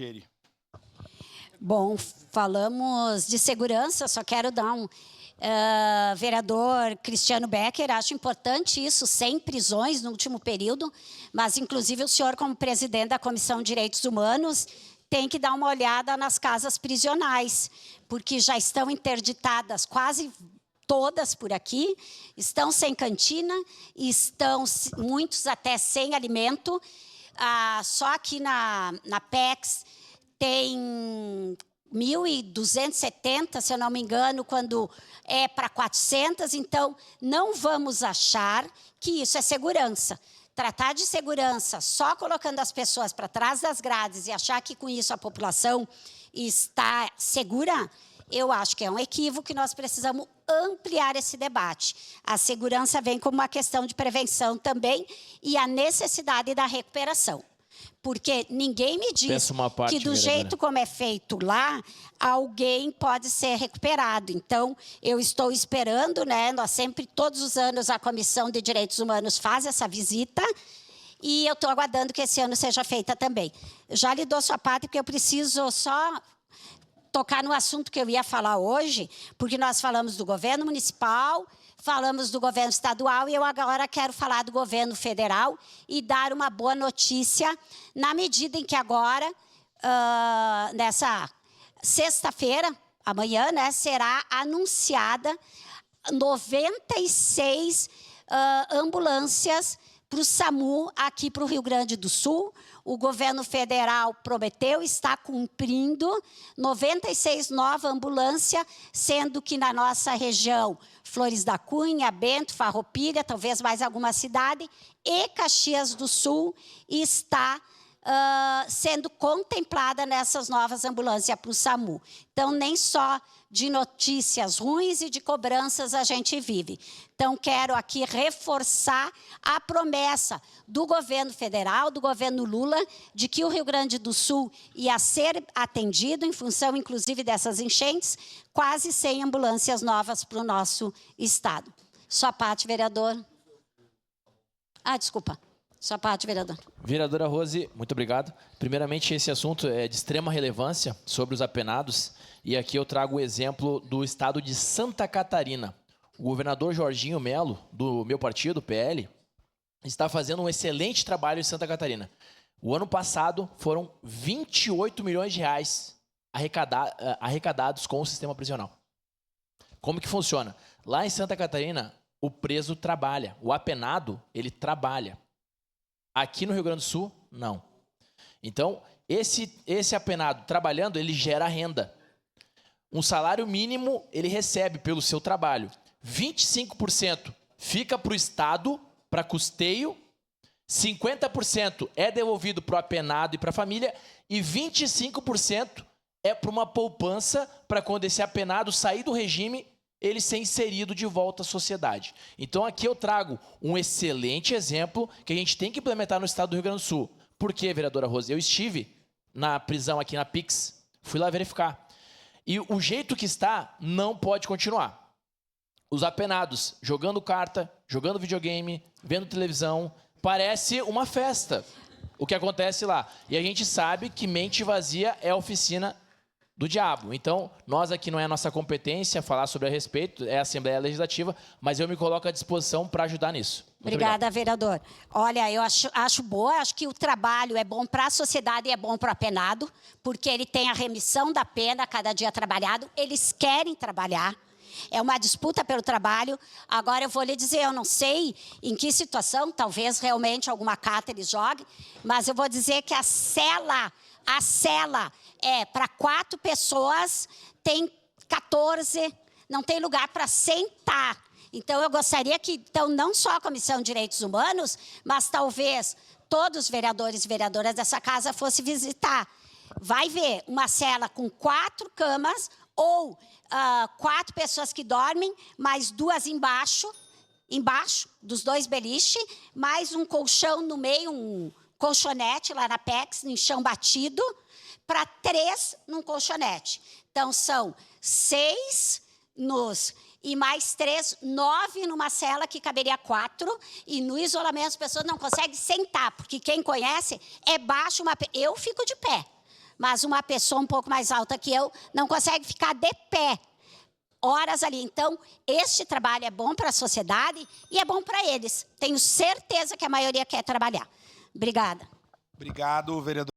Geri. Bom, falamos de segurança, só quero dar um... vereador Cristiano Becker, acho importante isso, 100 prisões no último período, mas inclusive o senhor, como presidente da Comissão de Direitos Humanos, tem que dar uma olhada nas casas prisionais, porque já estão interditadas quase todas por aqui, estão sem cantina, estão muitos até sem alimento. Só aqui na PEX tem 1.270, se eu não me engano, quando é para 400. Então, não vamos achar que isso é segurança. Tratar de segurança só colocando as pessoas para trás das grades e achar que com isso a população está segura, eu acho que é um equívoco, e nós precisamos ampliar esse debate. A segurança vem como uma questão de prevenção também e a necessidade da recuperação. Porque ninguém me diz que do jeito como é feito lá, alguém pode ser recuperado. Então, eu estou esperando, né? Nós sempre, todos os anos, a Comissão de Direitos Humanos faz essa visita e eu estou aguardando que esse ano seja feita também. Já lhe dou sua parte, porque eu preciso só tocar no assunto que eu ia falar hoje, porque nós falamos do governo municipal, falamos do governo estadual e eu agora quero falar do governo federal e dar uma boa notícia, na medida em que agora, nessa sexta-feira, amanhã, né, será anunciada 96 ambulâncias para o SAMU aqui para o Rio Grande do Sul. O governo federal prometeu, está cumprindo 96 novas ambulâncias, sendo que na nossa região, Flores da Cunha, Bento, Farroupilha, talvez mais alguma cidade, e Caxias do Sul está sendo contemplada nessas novas ambulâncias para o SAMU. Então, nem só de notícias ruins e de cobranças a gente vive. Então, quero aqui reforçar a promessa do governo federal, do governo Lula, de que o Rio Grande do Sul ia ser atendido, em função, inclusive, dessas enchentes, quase 100 ambulâncias novas para o nosso estado. Sua parte, vereador. Desculpa. Sua parte, vereador. Vereadora Rose, muito obrigado. Primeiramente, esse assunto é de extrema relevância sobre os apenados. E aqui eu trago o exemplo do estado de Santa Catarina. O governador Jorginho Melo, do meu partido, PL, está fazendo um excelente trabalho em Santa Catarina. O ano passado foram 28 milhões de reais arrecadados com o sistema prisional. Como que funciona? Lá em Santa Catarina, o preso trabalha. O apenado, ele trabalha. Aqui no Rio Grande do Sul, não. Então, esse apenado trabalhando, ele gera renda. Um salário mínimo, ele recebe pelo seu trabalho. 25% fica para o Estado, para custeio, 50% é devolvido para o apenado e para a família, e 25% é para uma poupança, para quando esse apenado sair do regime, ele ser inserido de volta à sociedade. Então, aqui eu trago um excelente exemplo que a gente tem que implementar no estado do Rio Grande do Sul. Por quê, vereadora Rose? Eu estive na prisão aqui na PIX, fui lá verificar. E o jeito que está não pode continuar. Os apenados jogando carta, jogando videogame, vendo televisão, parece uma festa o que acontece lá. E a gente sabe que mente vazia é a oficina do diabo. Então, nós aqui não é a nossa competência falar sobre a respeito, é a Assembleia Legislativa, mas eu me coloco à disposição para ajudar nisso. Obrigada, vereador. Olha, eu acho boa, acho que o trabalho é bom para a sociedade e é bom para o apenado, porque ele tem a remissão da pena a cada dia trabalhado, eles querem trabalhar. É uma disputa pelo trabalho. Agora, eu vou lhe dizer, eu não sei em que situação, talvez realmente alguma carta eles joguem, mas eu vou dizer que a cela é para 4 pessoas, tem 14, não tem lugar para sentar. Então, eu gostaria que, então, não só a Comissão de Direitos Humanos, mas talvez todos os vereadores e vereadoras dessa casa fossem visitar. Vai ver uma cela com 4 camas ou 4 pessoas que dormem, mais 2 embaixo dos 2 beliches, mais um colchão no meio, um colchonete lá na PEX, em chão batido, para 3 num colchonete. Então, são 6 e mais 3, 9 numa cela que caberia 4, e no isolamento as pessoas não conseguem sentar, porque quem conhece é baixo, eu fico de pé, mas uma pessoa um pouco mais alta que eu não consegue ficar de pé horas ali. Então, este trabalho é bom para a sociedade e é bom para eles. Tenho certeza que a maioria quer trabalhar. Obrigada. Obrigado, vereador.